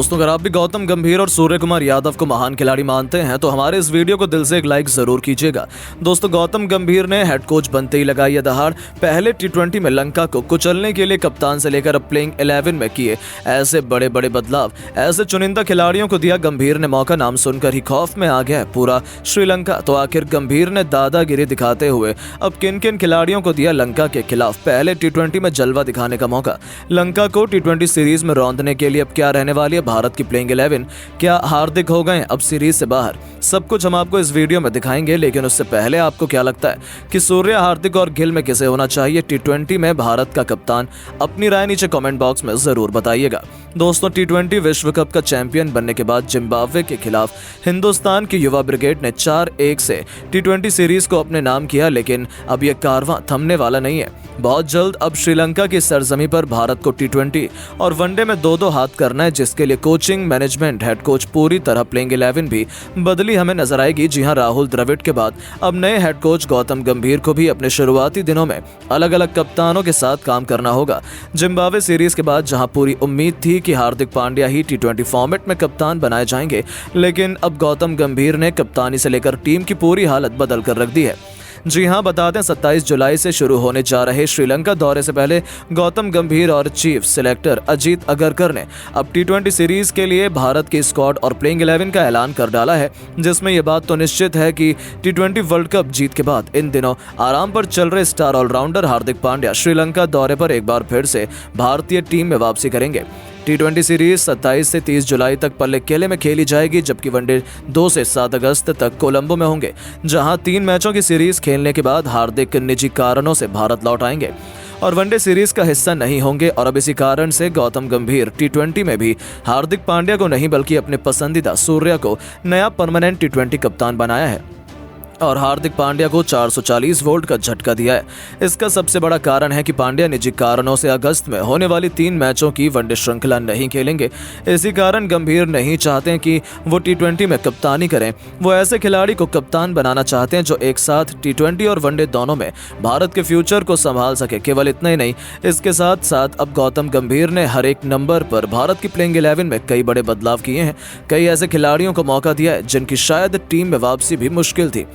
दोस्तों, अगर आप भी गौतम गंभीर और सूर्य कुमार यादव को महान खिलाड़ी मानते हैं तो हमारे इस वीडियो को दिल से एक लाइक जरूर कीजिएगा। दोस्तों, गौतम गंभीर ने हेड कोच बनते ही लगाई ये दहाड़। पहले टी20 में लंका को कुचलने के लिए कप्तान से लेकर अब प्लेइंग 11 में किए ऐसे बड़े बड़े बदलाव। ऐसे चुनिंदा खिलाड़ियों को दिया गंभीर ने मौका, नाम सुनकर ही खौफ में आ गया पूरा श्रीलंका। तो आखिर गंभीर ने दादागिरी दिखाते हुए अब किन किन खिलाड़ियों को दिया लंका के खिलाफ पहले टी20 में जलवा दिखाने का मौका। लंका को टी20 सीरीज में रौंदने के लिए अब क्या रहने वाली है भारत की प्लेइंग 11? क्या हार्दिक हो गए अब सीरीज से बाहर? सब कुछ हम आपको इस वीडियो में दिखाएंगे, लेकिन उससे पहले आपको क्या लगता है कि सूर्य, हार्दिक और गिल में किसे होना चाहिए टी20 में भारत का कप्तान? अपनी राय नीचे कमेंट बॉक्स में जरूर बताइएगा। दोस्तों, टी20 विश्व कप का चैंपियन बनने के बाद जिम्बाब्वे के खिलाफ हिंदुस्तान की युवा ब्रिगेड ने 4-1 से टी20 सीरीज को अपने नाम किया, लेकिन अब यह कारवां थमने वाला नहीं है। बहुत जल्द अब श्रीलंका की सरजमी पर भारत को टी20 और वनडे में दो हाथ करना है, जिसके लिए कोचिंग, मैनेजमेंट, हेड कोच पूरी तरह प्लेइंग 11 भी बदली हमें नजर आएगी। जी हां, राहुल द्रविड़ के बाद अब नए हेड कोच गौतम गंभीर को भी अपने शुरुआती दिनों में अलग अलग कप्तानों के साथ काम करना होगा। जिम्बाब्वे सीरीज के बाद जहां पूरी उम्मीद थी कि हार्दिक पांड्या ही टी20 फॉर्मेट में कप्तान बनाए जाएंगे, लेकिन अब गौतम गंभीर ने कप्तानी से लेकर टीम की पूरी हालत बदल कर रख दी है। जी हां, बता दें 27 जुलाई से शुरू होने जा रहे श्रीलंका दौरे से पहले गौतम गंभीर और चीफ सिलेक्टर अजीत अगरकर ने अब टी20 सीरीज के लिए भारत की स्क्वाड और प्लेइंग 11 का ऐलान कर डाला है, जिसमें यह बात तो निश्चित है कि टी20 वर्ल्ड कप जीत के बाद इन दिनों आराम पर चल रहे स्टार ऑलराउंडर हार्दिक पांड्या श्रीलंका दौरे पर एक बार फिर से भारतीय टीम में वापसी करेंगे। टी20 सीरीज 27 से 30 जुलाई तक पल्लेकेले में खेली जाएगी, जबकि वनडे 2 से 7 अगस्त तक कोलंबो में होंगे, जहां 3 मैचों की सीरीज खेलने के बाद हार्दिक निजी कारणों से भारत लौट आएंगे और वनडे सीरीज का हिस्सा नहीं होंगे। और अब इसी कारण से गौतम गंभीर टी20 में भी हार्दिक पांड्या को नहीं बल्कि अपने पसंदीदा सूर्या को नया परमानेंट टी20 कप्तान बनाया है और हार्दिक पांड्या को 440 वोल्ट का झटका दिया है। इसका सबसे बड़ा कारण है कि पांड्या निजी कारणों से अगस्त में होने वाली 3 मैचों की वनडे श्रृंखला नहीं खेलेंगे। इसी कारण गंभीर नहीं चाहते कि वो टी20 में कप्तानी करें। वो ऐसे खिलाड़ी को कप्तान बनाना चाहते हैं जो एक साथ टी20 और वनडे दोनों में भारत के फ्यूचर को संभाल सके। केवल इतना ही नहीं, इसके साथ साथ अब गौतम गंभीर ने हर एक नंबर पर भारत की प्लेइंग 11 में कई बड़े बदलाव किए हैं। कई ऐसे खिलाड़ियों को मौका दिया है जिनकी शायद टीम में वापसी भी मुश्किल थी।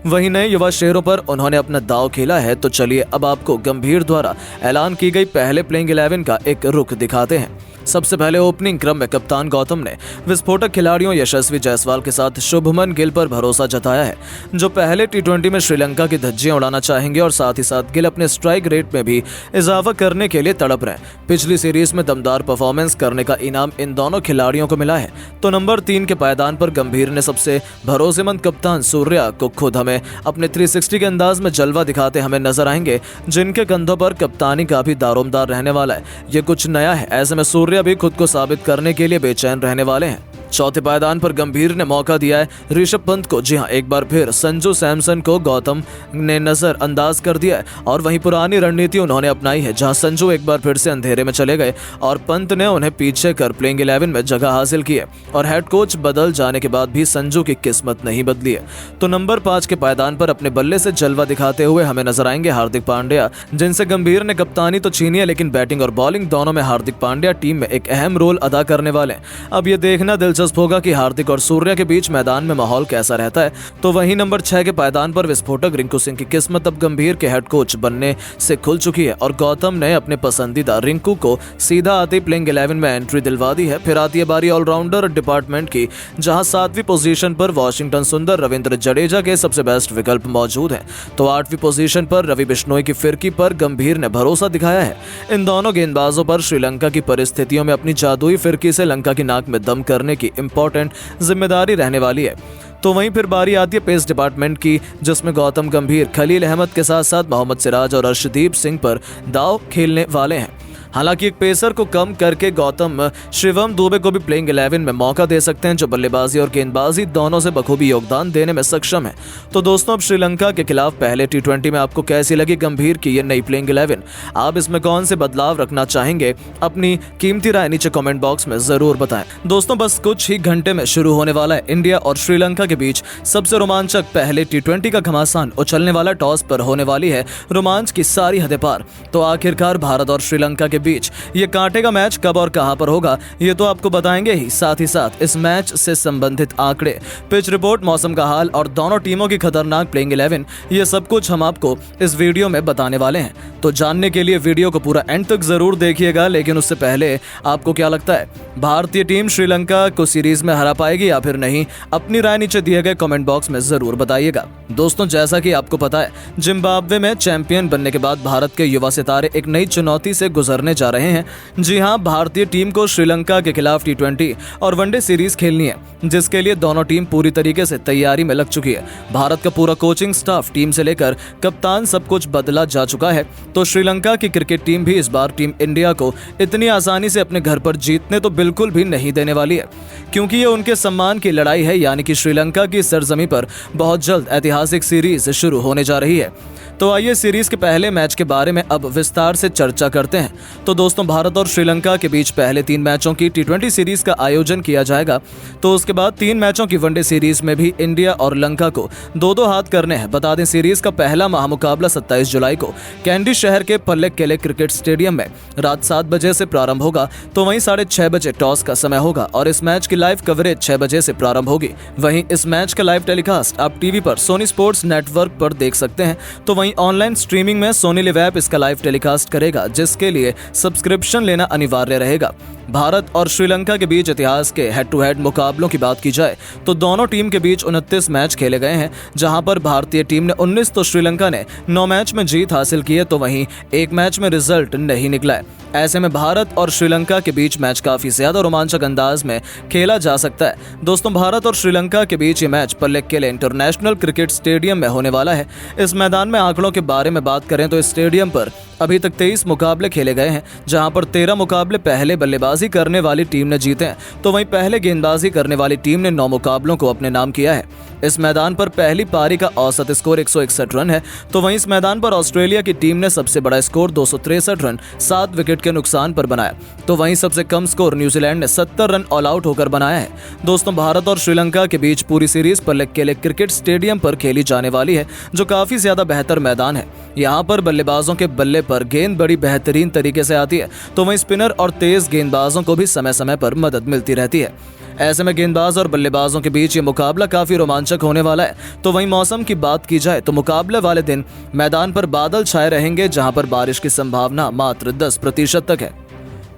वहीं नए युवा शेरों पर उन्होंने अपना दांव खेला है। तो चलिए अब आपको गंभीर द्वारा ऐलान की गई पहले प्लेइंग 11 का एक रुख दिखाते हैं। सबसे पहले ओपनिंग क्रम में कप्तान गौतम ने विस्फोटक खिलाड़ियों यशस्वी जायसवाल के साथ शुभमन गिल पर भरोसा जताया है, जो पहले टी20 में श्रीलंका की धज्जियां उड़ाना चाहेंगे और साथ ही साथ गिल अपने स्ट्राइक रेट में भी इजाफा करने के लिए तड़प रहे हैं। पिछली सीरीज में दमदार परफॉर्मेंस करने का इनाम इन दोनों खिलाड़ियों को मिला है। तो नंबर 3 के पायदान पर गंभीर ने सबसे भरोसेमंद कप्तान सूर्या को खुद हमें अपने 360 के अंदाज में जलवा दिखाते हमें नजर आएंगे, जिनके कंधों पर कप्तानी का भी दारोमदार रहने वाला है। ये कुछ नया है, ऐसे में सूर्या भी खुद को साबित करने के लिए बेचैन रहने वाले हैं। चौथे पायदान पर गंभीर ने मौका दिया है ऋषभ पंत को। जी हां, एक बार फिर संजू सैमसन को गौतम ने नजरअंदाज कर दिया है और वहीं पुरानी रणनीति उन्होंने अपनाई है, जहां संजू एक बार फिर से अंधेरे में चले गए और पंत ने उन्हें पीछे कर प्लेइंग 11 में जगह हासिल की है। और हेड कोच बदल जाने के बाद भी संजू की किस्मत नहीं बदली है। तो नंबर 5 के पायदान पर अपने बल्ले से जलवा दिखाते हुए हमें नजर आएंगे हार्दिक पांड्या, जिनसे गंभीर ने कप्तानी तो छीनी है, लेकिन बैटिंग और बॉलिंग दोनों में हार्दिक पांड्या टीम में एक अहम रोल अदा करने वाले हैं। अब ये देखना दिलचस्प होगा कि हार्दिक और सूर्या के बीच मैदान में माहौल कैसा रहता है। तो वहीं नंबर 6 के पायदान पर विस्फोटक रिंकू सिंह की किस्मत अब गंभीर के हेड कोच बनने से खुल चुकी है और गौतम ने अपने पसंदीदा रिंकू को सीधा आते प्लेइंग 11 में एंट्री दिलवा दी है। फिर आती है बारी ऑलराउंडर डिपार्टमेंट की, जहां 7वीं पोजीशन पर वॉशिंगटन सुंदर, रविंद्र जडेजा के सबसे बेस्ट विकल्प मौजूद हैं। तो 8वीं पोजीशन पर रवि बिश्नोई की फिरकी पर गंभीर ने भरोसा दिखाया है। इन दोनों गेंदबाजों पर श्रीलंका की परिस्थितियों में अपनी जादुई फिरकी से लंका की नाक में दम करने की इंपॉर्टेंट जिम्मेदारी रहने वाली है। तो वहीं फिर बारी आती है पेस डिपार्टमेंट की, जिसमें गौतम गंभीर खलील अहमद के साथ साथ मोहम्मद सिराज और अर्शदीप सिंह पर दाव खेलने वाले हैं। हालांकि एक पेसर को कम करके गौतम शिवम दुबे को भी प्लेइंग 11 में मौका दे सकते हैं, जो बल्लेबाजी और गेंदबाजी दोनों से बखूबी योगदान देने में सक्षम है। तो दोस्तों, अब श्रीलंका के खिलाफ पहले टी20 में आपको कैसी लगी गंभीर की ये नई प्लेइंग 11? आप इसमें कौन से बदलाव रखना चाहेंगे? अपनी कीमती राय नीचे कमेंट बॉक्स में जरूर बताएं। दोस्तों, बस कुछ ही घंटे में शुरू होने वाला है इंडिया और श्रीलंका के बीच सबसे रोमांचक पहले टी20 का घमासान उछलने वाला। टॉस पर होने वाली है रोमांच की सारी हदें पार। तो आखिरकार भारत और श्रीलंका के बीच ये कांटे का मैच कब और कहां पर होगा ये तो आपको बताएंगे ही। साथ ही साथ इस मैच से संबंधित आंकड़े, पिच रिपोर्ट, मौसम का हाल और दोनों टीमों की खतरनाक प्लेइंग 11, ये सब कुछ हम आपको इस वीडियो में बताने वाले हैं। तो जानने के लिए वीडियो को पूरा एंड तक जरूर देखिएगा। लेकिन उससे पहले आपको क्या लगता है, भारतीय टीम श्रीलंका को सीरीज में हरा पाएगी या फिर नहीं? अपनी राय नीचे दिए गए कमेंट बॉक्स में जरूर बताइएगा। दोस्तों, जैसा कि आपको पता है, जिम्बाब्वे में चैंपियन बनने के बाद भारत के युवा सितारे एक नई चुनौती से गुजरने जा रहे हैं। जी हां, भारतीय टीम को श्रीलंका के खिलाफ T20 और वनडे सीरीज खेलनी है, जिसके लिए दोनों टीम पूरी तरीके से तैयारी में लग चुकी है। भारत का पूरा कोचिंग स्टाफ, टीम से लेकर कप्तान, सब कुछ बदला जा चुका है। तो श्रीलंका की क्रिकेट टीम भी इस बार टीम इंडिया को इतनी आसानी से अपने घर पर जीतने तो बिल्कुल भी नहीं देने वाली है, क्योंकि ये उनके सम्मान की लड़ाई है। यानी कि श्रीलंका की सरजमी पर बहुत जल्द ऐतिहासिक सीरीज शुरू होने जा रही है। तो आइए सीरीज के पहले मैच के बारे में अब विस्तार से चर्चा करते हैं। तो दोस्तों, भारत और श्रीलंका के बीच पहले 3 मैचों की T20 सीरीज का आयोजन किया जाएगा। तो उसके बाद 3 मैचों की वनडे सीरीज में भी इंडिया और लंका को 2-2 हाथ करने हैं। बता दें, सीरीज का पहला महामुकाबला 27 जुलाई को कैंडी शहर के पल्लेक्केले क्रिकेट स्टेडियम में रात 7 बजे से प्रारंभ होगा। तो वहीं 6:30 बजे टॉस का समय होगा और इस मैच की लाइव कवरेज 6 बजे से प्रारंभ होगी। वहीं इस मैच का लाइव टेलीकास्ट आप टीवी पर सोनी स्पोर्ट्स नेटवर्क पर देख सकते हैं। तो वहीं ऑनलाइन स्ट्रीमिंग में सोनी लिव ऐप इसका लाइव टेलीकास्ट करेगा, जिसके लिए सब्सक्रिप्शन लेना अनिवार्य रहेगा। भारत और श्रीलंका के बीच इतिहास के हेड टू हेड मुकाबलों की बात की जाए तो दोनों टीम के बीच 29 मैच खेले गए हैं, जहां पर भारतीय टीम ने 19 तो श्रीलंका ने 9 मैच में जीत हासिल की है। तो वहीं एक मैच में रिजल्ट नहीं निकला है। ऐसे में भारत और श्रीलंका के बीच मैच काफी ज्यादा रोमांचक अंदाज में खेला जा सकता है। दोस्तों, भारत और श्रीलंका के बीच ये मैच पल्लेक्केले इंटरनेशनल क्रिकेट स्टेडियम में होने वाला है। इस मैदान में आंकड़ों के बारे में बात करें तो इस स्टेडियम पर अभी तक 23 मुकाबले खेले गए हैं, जहां पर 13 मुकाबले पहले बल्लेबाजी करने वाली टीम ने जीते हैं। तो वहीं पहले गेंदबाजी करने वाली टीम ने 9 मुकाबलों को अपने नाम किया है। इस मैदान पर पहली पारी का औसत स्कोर 161 रन है। तो वहीं इस मैदान पर ऑस्ट्रेलिया की टीम ने सबसे बड़ा स्कोर 263 रन 7 विकेट के नुकसान पर बनाया। तो वहीं सबसे कम स्कोर न्यूजीलैंड ने 70 रन ऑल आउट होकर बनाया है। दोस्तों, भारत और श्रीलंका के बीच पूरी सीरीज पल्लेक्केले क्रिकेट स्टेडियम पर खेली जाने वाली है, जो काफी ज्यादा बेहतर मैदान है। यहाँ पर बल्लेबाजों के बल्ले पर गेंद बड़ी बेहतरीन तरीके से आती है। तो वहीं स्पिनर और तेज गेंदबाजों को भी समय समय पर मदद मिलती रहती है। ऐसे में गेंदबाज और बल्लेबाजों के बीच ये मुकाबला काफी रोमांचक होने वाला है। तो वहीं मौसम की बात की जाए तो मुकाबले वाले दिन मैदान पर बादल छाए रहेंगे, जहां पर बारिश की संभावना मात्र 10% तक है।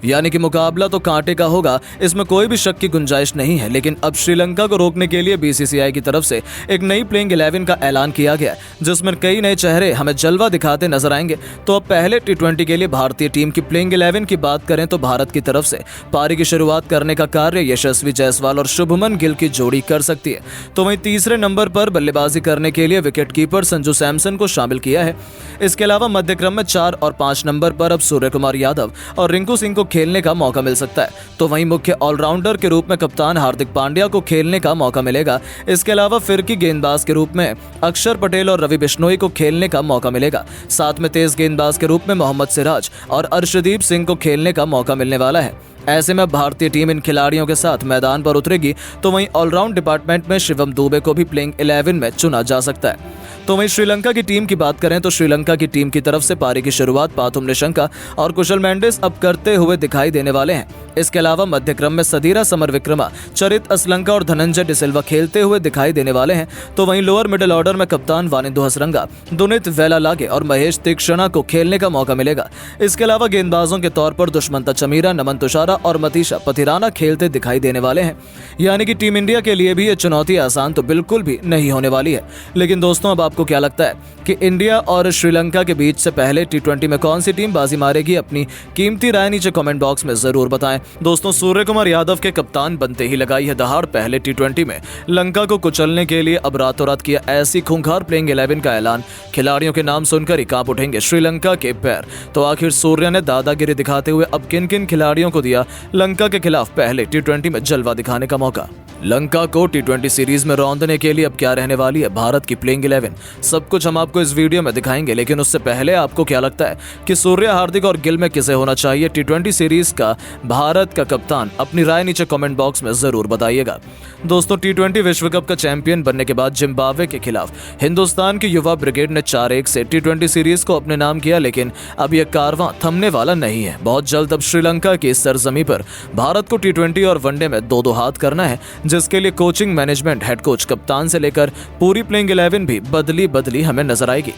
यानी कि मुकाबला तो कांटे का होगा, इसमें कोई भी शक की गुंजाइश नहीं है। लेकिन अब श्रीलंका को रोकने के लिए BCCI की तरफ से एक नई प्लेइंग 11 का ऐलान किया गया, जिसमें कई नए चेहरे हमें जलवा दिखाते नजर आएंगे। तो अब पहले T20 के लिए भारतीय टीम की प्लेइंग 11 की बात करें तो भारत की तरफ से पारी की शुरुआत करने का कार्य यशस्वी जायसवाल और शुभमन गिल की जोड़ी कर सकती है। तो वहीं तीसरे नंबर पर बल्लेबाजी करने के लिए विकेट कीपर संजू सैमसन को शामिल किया है। इसके अलावा मध्य क्रम में 4 और 5 नंबर पर अब सूर्य कुमार यादव और रिंकू सिंह को खेलने का मौका मिल सकता है। तो वहीं मुख्य ऑलराउंडर के रूप में कप्तान हार्दिक पांड्या को खेलने का मौका मिलेगा। इसके अलावा फिरकी गेंदबाज के रूप में अक्षर पटेल और रवि बिश्नोई को खेलने का मौका मिलेगा। साथ में तेज गेंदबाज के रूप में मोहम्मद सिराज और अर्शदीप सिंह को खेलने का मौका मिलने वाला है। ऐसे में भारतीय टीम इन खिलाड़ियों के साथ मैदान पर उतरेगी। तो वहीं ऑलराउंड डिपार्टमेंट में शिवम दुबे को भी प्लेइंग 11 में चुना जा सकता है। तो वहीं श्रीलंका की टीम की बात करें तो श्रीलंका की टीम की तरफ से पारी की शुरुआत पाथुम निशंका और कुशल मेंडिस अब करते हुए दिखाई देने वाले हैं। इसके अलावा मध्य क्रम में सदीरा समरविक्रमा, चरित असलंका और धनंजय डिसिल्वा खेलते हुए दिखाई देने वाले हैं। तो वहीं लोअर मिडिल ऑर्डर में कप्तान वानिंदु हसरंगा, दुनित वेलालागे और महेश तीक्षणा को खेलने का मौका मिलेगा। इसके अलावा गेंदबाजों के तौर पर दुष्मंता चमीरा, नमन तुषारा और मतीशा पथिराना खेलते दिखाई देने वाले हैं। यानी कि टीम इंडिया के लिए भी ये चुनौती आसान तो बिल्कुल भी नहीं होने वाली है। लेकिन दोस्तों, अब आपको क्या लगता है कि इंडिया और श्रीलंका के बीच से पहले T20 में कौन सी टीम बाजी मारेगी? अपनी कीमती राय नीचे कमेंट बॉक्स में जरूर बताएं। दोस्तों, सूर्य कुमार यादव के कप्तान बनते ही लगाई है दहाड़। पहले T20 में लंका को कुचलने के लिए अब रातों रात किया ऐसी खूंखार प्लेइंग 11 का ऐलान। खिलाड़ियों के नाम सुनकर ही कांप उठेंगे श्रीलंका के पैर। तो आखिर सूर्य ने दादागिरी दिखाते हुए अब किन किन खिलाड़ियों को दिया लंका के खिलाफ पहले T20 में जलवा दिखाने का मौका? लंका को टी20 सीरीज में रौंदने के लिए अब क्या रहने वाली है भारत की प्लेइंग 11, सब कुछ हम आपको इस वीडियो में दिखाएंगे। लेकिन उससे पहले आपको क्या लगता है कि सूर्य, हार्दिक और गिल में किसे होना चाहिए टी20 सीरीज का भारत का कप्तान? अपनी राय नीचे कमेंट बॉक्स में जरूर बताइएगा। दोस्तों, टी20 विश्व कप का चैंपियन बनने के बाद जिम्बाब्वे के खिलाफ हिंदुस्तान की युवा ब्रिगेड ने 4-1 से टी20 सीरीज को अपने नाम किया, लेकिन अब यह कारवां थमने वाला नहीं है। बहुत जल्द अब श्रीलंका की इस सरजमी पर भारत को टी20 और वनडे में दो हाथ करना है, जिसके लिए कोचिंग, मैनेजमेंट, हेड कोच, कप्तान से लेकर पूरी प्लेइंग 11 भी बदली हमें नजर आएगी।